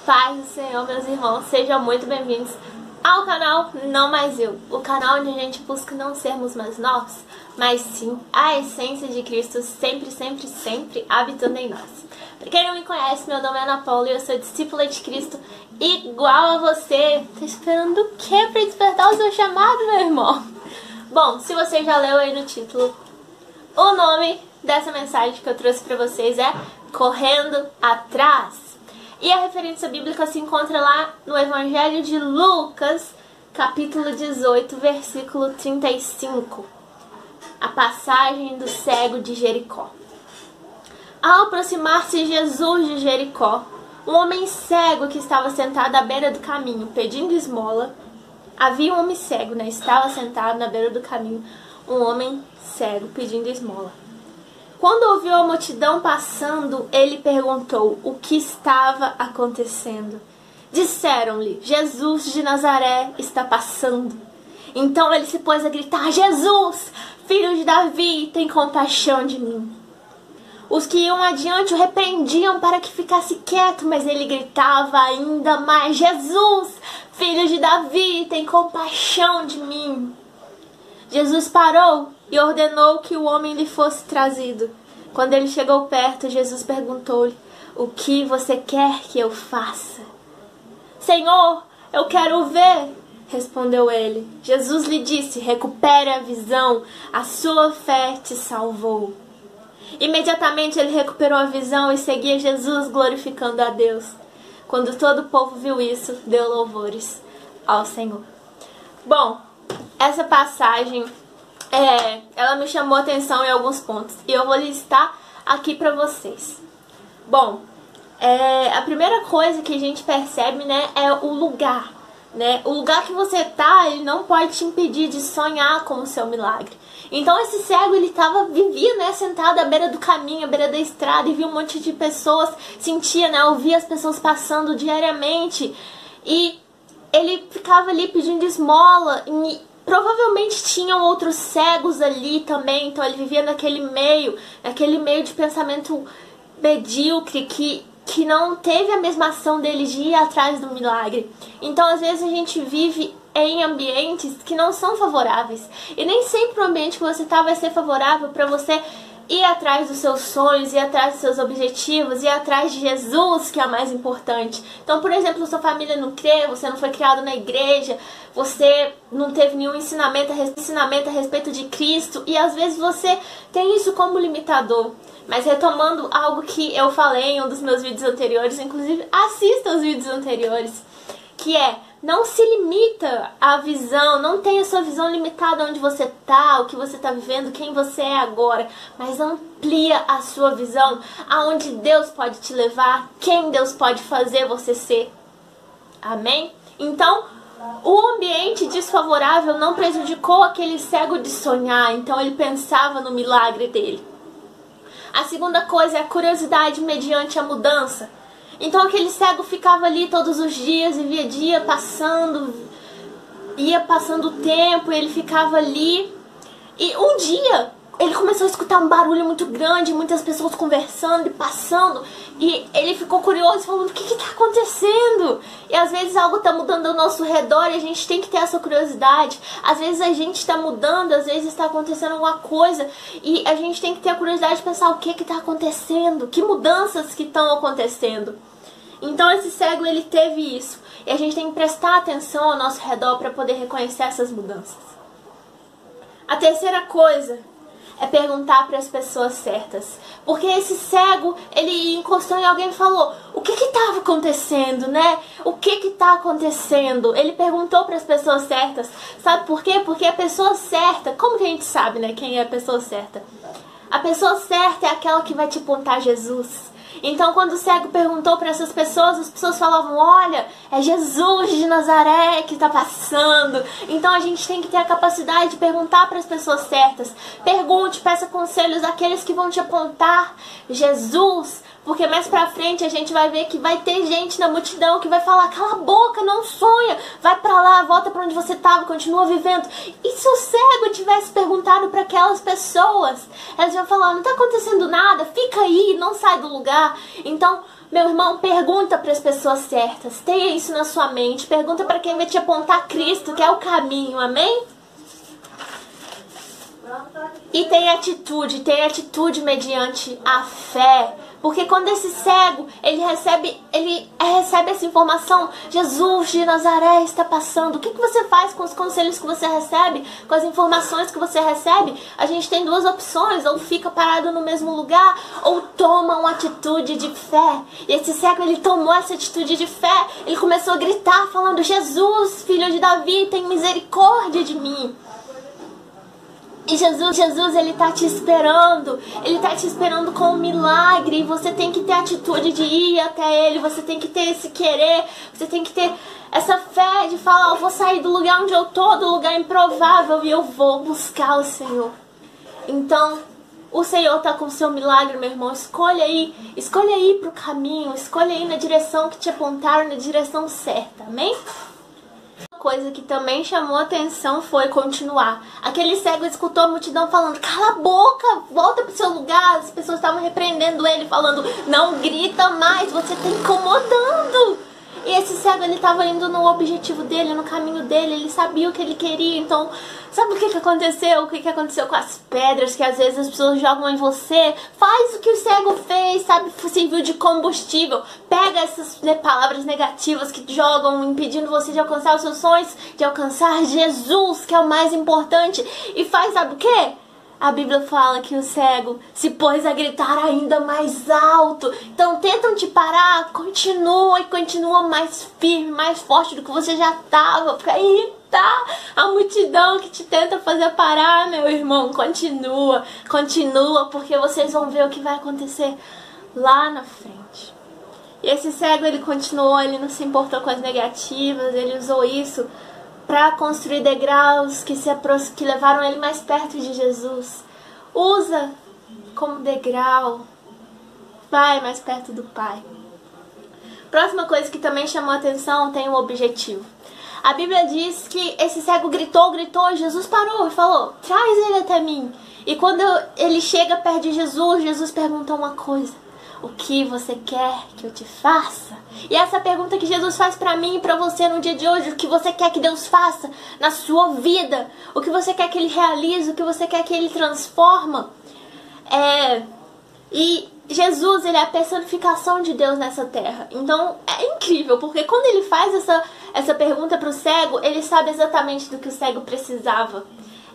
paz do Senhor, meus irmãos, sejam muito bem-vindos ao canal Não Mais Eu, o canal onde a gente busca não sermos mais nós, mas sim a essência de Cristo sempre, sempre, sempre habitando em nós. Pra quem não me conhece, meu nome é Ana Paula e eu sou discípula de Cristo igual a você. Tá esperando o que pra despertar o seu chamado, meu irmão? Bom, se você já leu aí no título, o nome dessa mensagem que eu trouxe pra vocês é Correndo Atrás. E a referência bíblica se encontra lá no Evangelho de Lucas, capítulo 18, versículo 35. A passagem do cego de Jericó. Ao aproximar-se Jesus de Jericó, um homem cego que estava sentado à beira do caminho, pedindo esmola. Havia um homem cego, né? Estava sentado na beira do caminho, um homem cego pedindo esmola. Quando ouviu a multidão passando, ele perguntou o que estava acontecendo. Disseram-lhe, Jesus de Nazaré está passando. Então ele se pôs a gritar, Jesus, filho de Davi, tem compaixão de mim. Os que iam adiante o repreendiam para que ficasse quieto, mas ele gritava ainda mais, Jesus, filho de Davi, tem compaixão de mim. Jesus parou e ordenou que o homem lhe fosse trazido. Quando ele chegou perto, Jesus perguntou-lhe, o que você quer que eu faça? Senhor, eu quero ver, respondeu ele. Jesus lhe disse, recupere a visão, a sua fé te salvou. Imediatamente ele recuperou a visão e seguia Jesus glorificando a Deus. Quando todo o povo viu isso, deu louvores ao Senhor. Bom, essa passagem ela me chamou a atenção em alguns pontos e eu vou listar aqui pra vocês. Bom, a primeira coisa que a gente percebe, né, é o lugar, né? O lugar que você tá, ele não pode te impedir de sonhar com o seu milagre. Então esse cego, ele vivia, né, sentado à beira do caminho, à beira da estrada e via um monte de pessoas, sentia, né, ouvia as pessoas passando diariamente e ele ficava ali pedindo esmola e provavelmente tinham outros cegos ali também, então ele vivia naquele meio de pensamento medíocre que não teve a mesma ação dele de ir atrás do milagre. Então às vezes a gente vive em ambientes que não são favoráveis e nem sempre o ambiente que você tá vai ser favorável para você ir atrás dos seus sonhos, ir atrás dos seus objetivos, ir atrás de Jesus, que é a mais importante. Então, por exemplo, sua família não crê, você não foi criado na igreja, você não teve nenhum ensinamento a respeito de Cristo, e às vezes você tem isso como limitador. Mas retomando algo que eu falei em um dos meus vídeos anteriores, inclusive assista os vídeos anteriores, que não se limita à visão, não tenha sua visão limitada onde você tá, o que você tá vivendo, quem você é agora, mas amplia a sua visão aonde Deus pode te levar, quem Deus pode fazer você ser. Amém? Então, o ambiente desfavorável não prejudicou aquele cego de sonhar, então ele pensava no milagre dele. A segunda coisa é a curiosidade mediante a mudança. Então aquele cego ficava ali todos os dias e via dia passando, ia passando o tempo, ele ficava ali. E um dia ele começou a escutar um barulho muito grande, muitas pessoas conversando e passando. E ele ficou curioso, falando, o que está acontecendo? E às vezes algo está mudando ao nosso redor e a gente tem que ter essa curiosidade. Às vezes a gente está mudando, às vezes está acontecendo alguma coisa e a gente tem que ter a curiosidade de pensar o que está acontecendo, que mudanças que estão acontecendo. Então esse cego, ele teve isso. E a gente tem que prestar atenção ao nosso redor para poder reconhecer essas mudanças. A terceira coisa é perguntar para as pessoas certas. Porque esse cego, ele encostou em alguém e falou, o que estava acontecendo, né? O que está acontecendo? Ele perguntou para as pessoas certas. Sabe por quê? Porque a pessoa certa, como que a gente sabe, né, quem é a pessoa certa? A pessoa certa é aquela que vai te apontar Jesus. Então quando o cego perguntou para essas pessoas, as pessoas falavam, olha, é Jesus de Nazaré que está passando. Então a gente tem que ter a capacidade de perguntar para as pessoas certas. Pergunte, peça conselhos àqueles que vão te apontar Jesus. Porque mais pra frente a gente vai ver que vai ter gente na multidão que vai falar, cala a boca, não sonha, vai pra lá, volta pra onde você estava, continua vivendo. E se o cego tivesse perguntado para aquelas pessoas, elas iam falar, não tá acontecendo nada, fica aí, não sai do lugar. Então, Meu irmão, pergunta para as pessoas certas. Tenha isso na sua mente. Pergunta para quem vai te apontar Cristo, que é o caminho. Amém? E tem atitude mediante a fé. Porque quando esse cego, ele recebe essa informação, Jesus de Nazaré está passando. O que você faz com os conselhos que você recebe, com as informações que você recebe? A gente tem duas opções, ou fica parado no mesmo lugar, ou toma uma atitude de fé. E esse cego, ele tomou essa atitude de fé, ele começou a gritar, falando: Jesus, filho de Davi, tem misericórdia de mim. E Jesus, ele tá te esperando. Ele tá te esperando com um milagre. E você tem que ter a atitude de ir até ele. Você tem que ter esse querer. Você tem que ter essa fé de falar: eu vou sair do lugar onde eu tô, do lugar improvável, e eu vou buscar o Senhor. Então, o Senhor tá com o seu milagre, meu irmão. Escolha ir pro caminho. Escolha ir na direção que te apontaram, na direção certa. Amém? Coisa que também chamou a atenção foi continuar. Aquele cego escutou a multidão falando: cala a boca, volta pro seu lugar. As pessoas estavam repreendendo ele, falando: não grita mais, você tá incomodando. E esse cego, ele estava indo no objetivo dele, no caminho dele. Ele sabia o que ele queria. Então, sabe o que aconteceu? O que aconteceu com as pedras que às vezes as pessoas jogam em você? Faz o que o cego fez, sabe? Serviu de combustível. Pega essas palavras negativas que jogam, impedindo você de alcançar os seus sonhos, de alcançar Jesus, que é o mais importante. E faz, sabe o quê? A Bíblia fala que o cego se pôs a gritar ainda mais alto. Então tentam te parar, continua e continua mais firme, mais forte do que você já estava, para irritar a multidão que te tenta fazer parar, meu irmão. Continua, porque vocês vão ver o que vai acontecer lá na frente. E esse cego, ele continuou, ele não se importou com as negativas, ele usou isso para construir degraus que levaram ele mais perto de Jesus. Usa como degrau. Vai mais perto do Pai. Próxima coisa que também chamou a atenção tem um objetivo. A Bíblia diz que esse cego gritou, e Jesus parou e falou: traz ele até mim. E quando ele chega perto de Jesus, Jesus pergunta uma coisa: o que você quer que eu te faça? E essa pergunta que Jesus faz pra mim e pra você no dia de hoje: o que você quer que Deus faça na sua vida? O que você quer que Ele realize? O que você quer que Ele transforma? E Jesus, ele é a personificação de Deus nessa terra. Então é incrível, porque quando ele faz essa pergunta pro cego, ele sabe exatamente do que o cego precisava.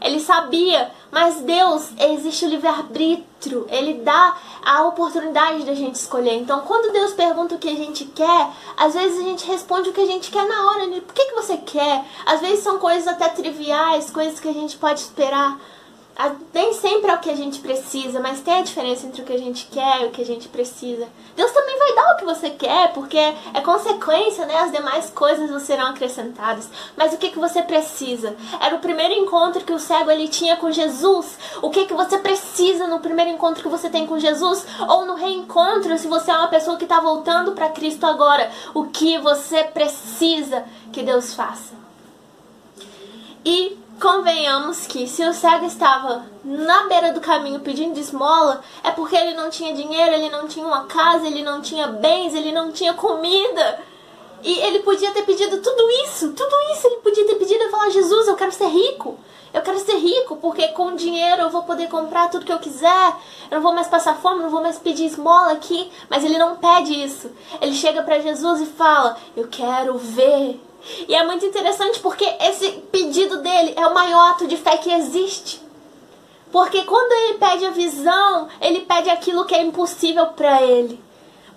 Ele sabia, mas Deus, existe o livre-arbítrio, ele dá a oportunidade da gente escolher. Então, quando Deus pergunta o que a gente quer, às vezes a gente responde o que a gente quer na hora. Por que você quer? Às vezes são coisas até triviais, coisas que a gente pode esperar. Nem sempre é o que a gente precisa, mas tem a diferença entre o que a gente quer e o que a gente precisa. Deus também vai dar o que você quer, porque é consequência, né? As demais coisas serão acrescentadas. Mas o que você precisa? Era o primeiro encontro que o cego ele tinha com Jesus. O que você precisa no primeiro encontro que você tem com Jesus? Ou no reencontro, se você é uma pessoa que está voltando para Cristo agora. O que você precisa que Deus faça? E convenhamos que se o cego estava na beira do caminho pedindo esmola, é porque ele não tinha dinheiro, ele não tinha uma casa, ele não tinha bens, ele não tinha comida. E ele podia ter pedido tudo isso ele podia ter pedido e falar: Jesus, eu quero ser rico, porque com dinheiro eu vou poder comprar tudo que eu quiser, eu não vou mais passar fome, não vou mais pedir esmola aqui. Mas ele não pede isso, ele chega para Jesus e fala: eu quero ver. E é muito interessante porque esse pedido dele é o maior ato de fé que existe. Porque quando ele pede a visão, ele pede aquilo que é impossível para ele.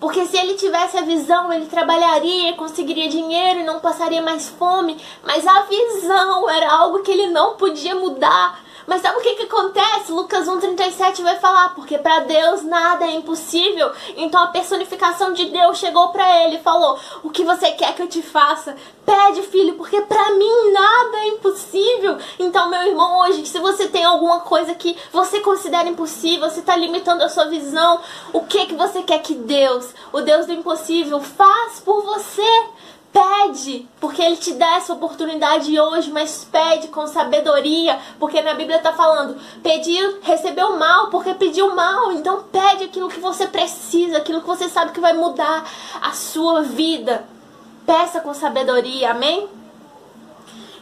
Porque se ele tivesse a visão, ele trabalharia, conseguiria dinheiro e não passaria mais fome. Mas a visão era algo que ele não podia mudar. Mas sabe o que acontece? Lucas 1,37 vai falar: porque para Deus nada é impossível. Então a personificação de Deus chegou para ele e falou: o que você quer que eu te faça? Pede, filho, porque para mim nada é impossível. Então, meu irmão, hoje, se você tem alguma coisa que você considera impossível, você está limitando a sua visão, o que você quer que Deus, o Deus do impossível, faz por você? pede, porque Ele te dá essa oportunidade hoje, mas pede com sabedoria, porque na Bíblia está falando, pediu, recebeu mal, porque pediu mal. Então pede aquilo que você precisa, aquilo que você sabe que vai mudar a sua vida. Peça com sabedoria, amém?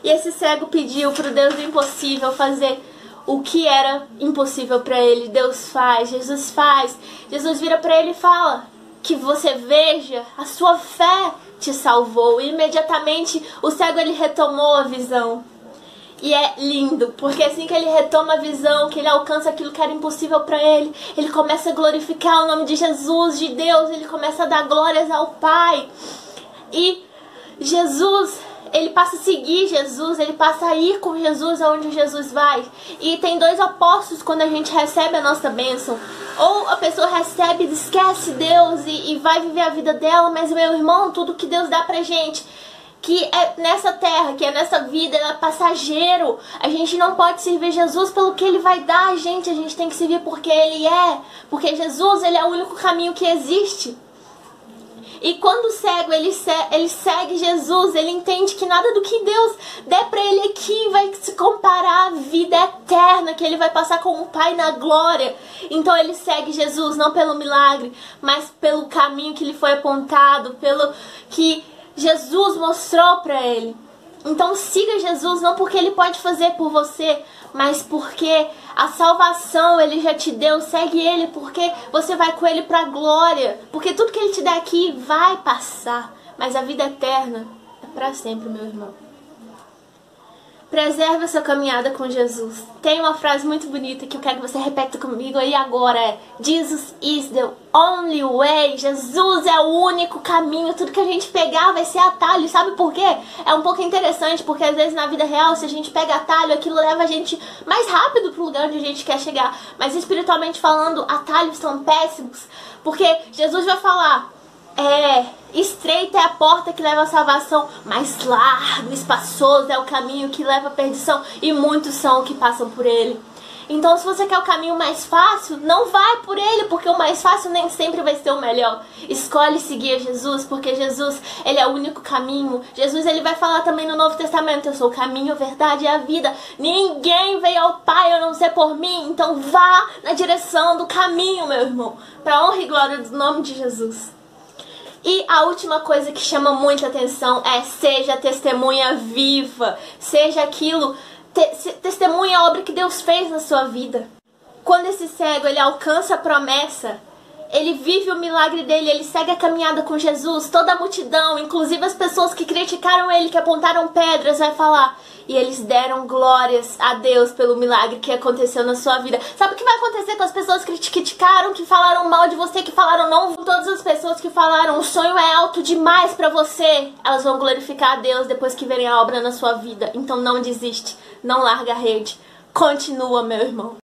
E esse cego pediu para o Deus do impossível fazer o que era impossível para ele. Deus faz, Jesus faz. Jesus vira para ele e fala que você veja, a sua fé te salvou. E imediatamente o cego ele retomou a visão. E é lindo, porque assim que ele retoma a visão, que ele alcança aquilo que era impossível para ele, ele começa a glorificar o nome de Jesus, de Deus, ele começa a dar glórias ao Pai. E Jesus, ele passa a seguir Jesus, ele passa a ir com Jesus aonde Jesus vai. E tem dois opostos quando a gente recebe a nossa bênção. Ou a pessoa recebe e esquece Deus e vai viver a vida dela, mas meu irmão, tudo que Deus dá pra gente, que é nessa terra, que é nessa vida, é passageiro. A gente não pode servir Jesus pelo que Ele vai dar a gente tem que servir porque Ele é. Porque Jesus, Ele é o único caminho que existe. E quando o cego ele segue Jesus, ele entende que nada do que Deus der para ele aqui vai se comparar à vida eterna que ele vai passar com o Pai na glória. Então ele segue Jesus não pelo milagre, mas pelo caminho que lhe foi apontado, pelo que Jesus mostrou para ele. Então siga Jesus não porque ele pode fazer por você, mas porque a salvação ele já te deu. Segue ele porque você vai com ele para a glória. Porque tudo que ele te der aqui vai passar, mas a vida eterna é para sempre, meu irmão. Preserve a sua caminhada com Jesus. Tem uma frase muito bonita que eu quero que você repita comigo aí agora. É: Jesus is the only way. Jesus é o único caminho. Tudo que a gente pegar vai ser atalho. Sabe por quê? É um pouco interessante, porque às vezes na vida real, se a gente pega atalho, aquilo leva a gente mais rápido pro lugar onde a gente quer chegar. Mas espiritualmente falando, atalhos são péssimos. Porque Jesus vai falar: estreita é a porta que leva à salvação, mas largo, espaçoso é o caminho que leva à perdição, e muitos são que passam por ele. Então se você quer o caminho mais fácil, não vai por ele, porque o mais fácil nem sempre vai ser o melhor. Escolhe seguir a Jesus, porque Jesus, ele é o único caminho. Jesus, ele vai falar também no Novo Testamento: eu sou o caminho, a verdade e a vida. Ninguém veio ao Pai a não ser por mim. Então vá na direção do caminho, meu irmão, para honra e glória do nome de Jesus. E a última coisa que chama muita atenção é: seja testemunha viva. Seja aquilo, testemunha a obra que Deus fez na sua vida. Quando esse cego ele alcança a promessa, ele vive o milagre dele, ele segue a caminhada com Jesus. Toda a multidão, inclusive as pessoas que criticaram ele, que apontaram pedras, vai falar: e eles deram glórias a Deus pelo milagre que aconteceu na sua vida. Sabe o que vai acontecer com as pessoas que criticaram, que falaram mal de você, que falaram não? Todas as pessoas que falaram: o sonho é alto demais pra você, elas vão glorificar a Deus depois que verem a obra na sua vida. Então não desiste, não larga a rede. Continua, meu irmão.